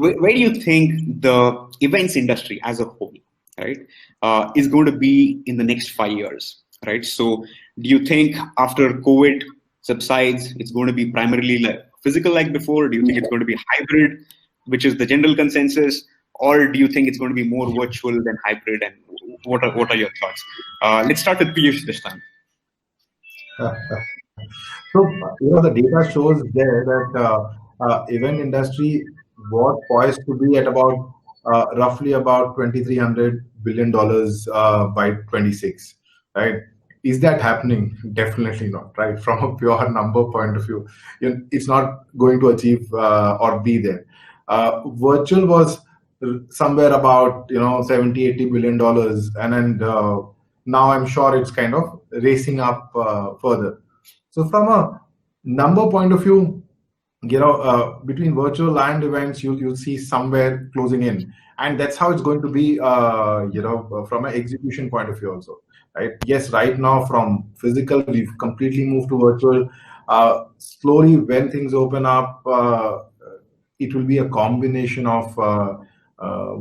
where do you think the events industry as a whole, right, is going to be in the next 5 years, right? So do you think after COVID subsides, it's going to be primarily like physical like before? Do you think it's going to be hybrid, which is the general consensus? Or do you think it's going to be more virtual than hybrid? And what are your thoughts? Let's start with Piyush this time. So, the data shows there that event industry was poised to be at about roughly about $2,300 billion by 26, right? Is that happening? Definitely not, right? From a pure number point of view, it's not going to achieve or be there. Virtual was somewhere about 70-80 billion dollars, and now I'm sure it's kind of racing up further. So from a number point of view, between virtual and events, you'll see somewhere closing in, and that's how it's going to be. From an execution point of view also, right? Yes, right now from physical we've completely moved to virtual. Slowly, when things open up, it will be a combination of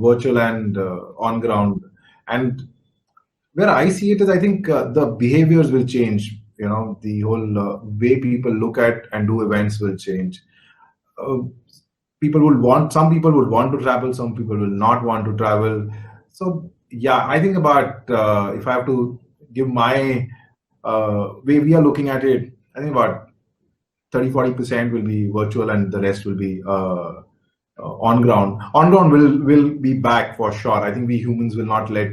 virtual and on ground. And where I see it is, I think the behaviors will change. The whole way people look at and do events will change. Some people would want to travel, some people will not want to travel. So yeah, I think about if I have to give my way we are looking at it, I think about 30-40% will be virtual and the rest will be on ground. On ground will be back for sure. I think we humans will not let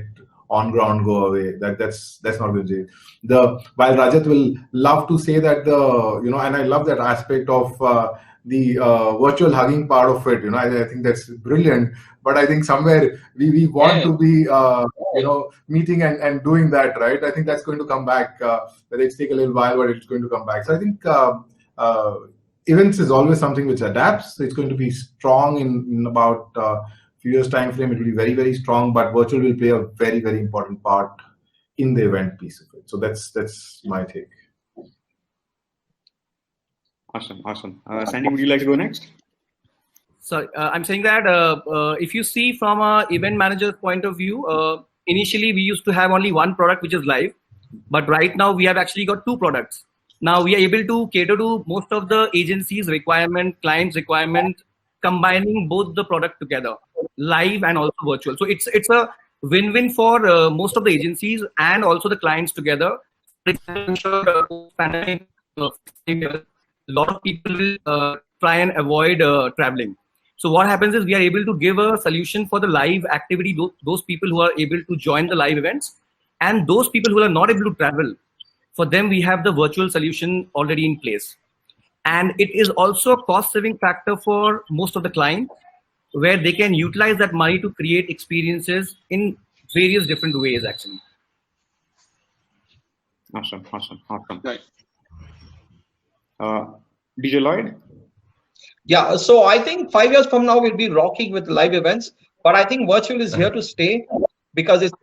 on ground go away. That's not going to be. While Rajat will love to say that and I love that aspect of the virtual hugging part of it. I think that's brilliant. But I think somewhere we want to be meeting and doing that, right? I think that's going to come back. Whether it's take a little while, but it's going to come back. So I think events is always something which adapts. It's going to be strong in about few years time frame. It will be very, very strong, but virtual will play a very, very important part in the event piece of it. So that's my take. Awesome. Sandy, would you like to go next? So I'm saying that if you see from a event manager's point of view, initially we used to have only one product which is live, but right now we have actually got two products. Now we are able to cater to most of the agencies' requirement, clients' requirement, combining both the product together, live and also virtual. So it's a win-win for most of the agencies and also the clients together. I'm sure a lot of people will try and avoid traveling. So what happens is we are able to give a solution for the live activity, those people who are able to join the live events, and those people who are not able to travel. For them, we have the virtual solution already in place. And it is also a cost-saving factor for most of the clients, where they can utilize that money to create experiences in various different ways, actually. Awesome. Right. DJ Lloyd? Yeah, so I think 5 years from now we'll be rocking with live events, but I think virtual is here to stay because it's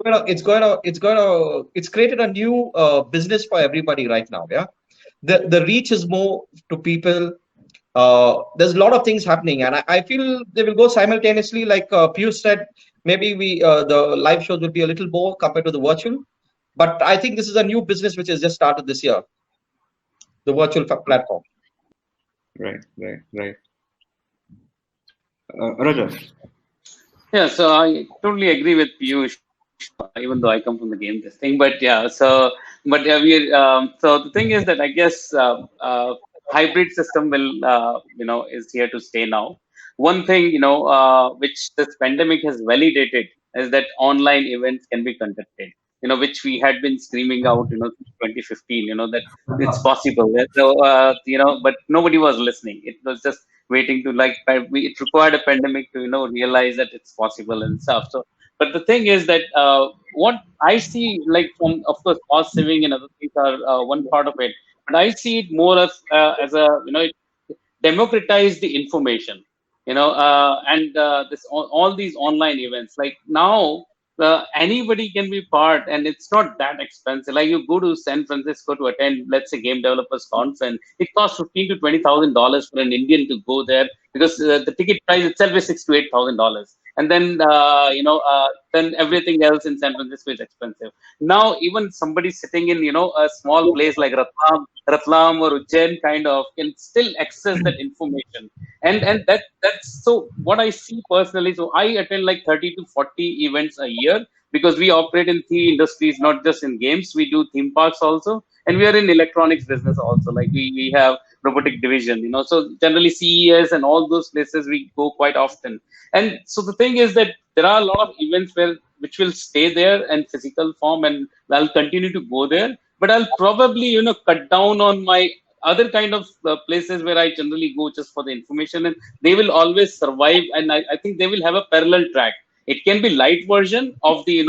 created a new business for everybody right now. Yeah, the reach is more to people. There's a lot of things happening, and I feel they will go simultaneously. Like Piyush said, maybe the live shows will be a little more compared to the virtual, but I think this is a new business which has just started this year, the virtual platform. Right. Rajat. Yeah, so I totally agree with Piyush, even though I come from the game testing. But yeah, so the thing is that I guess hybrid system will is here to stay now. One thing which this pandemic has validated is that online events can be conducted. Which we had been screaming out, 2015, that it's possible. So, but nobody was listening. It was just waiting to it required a pandemic to, realize that it's possible and stuff. So, but the thing is that what I see, from, of course, cost saving and other things are one part of it, but I see it more as it democratize the information, and all these online events. Like now, anybody can be part, and it's not that expensive. Like you go to San Francisco to attend, let's say, game developers conference, it costs $15,000 to $20,000 for an Indian to go there, because the ticket price itself is $6,000 to $8,000, and then then everything else in San Francisco is expensive. Now even somebody sitting in a small place like Ratlam or Ujjain kind of can still access that information, and that's so what I see personally. So I attend like 30 to 40 events a year, because we operate in three industries, not just in games. We do theme parks also, and we are in electronics business also. Like we have robotic division, so generally CES and all those places we go quite often. And so the thing is that there are a lot of events which will stay there in physical form, and I'll continue to go there, but I'll probably cut down on my other kind of places where I generally go just for the information, and they will always survive. And I think they will have a parallel track. It can be light version of the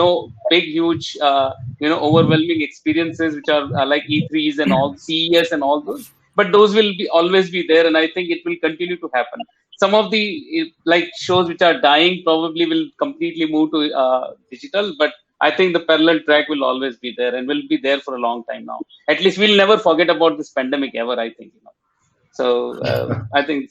big huge overwhelming experiences which are like E3s and all CES and all those, but those will be always be there, and I think it will continue to happen. Some of the like shows which are dying probably will completely move to digital, but I think the parallel track will always be there and will be there for a long time now. At least we'll never forget about this pandemic ever, I think. So I think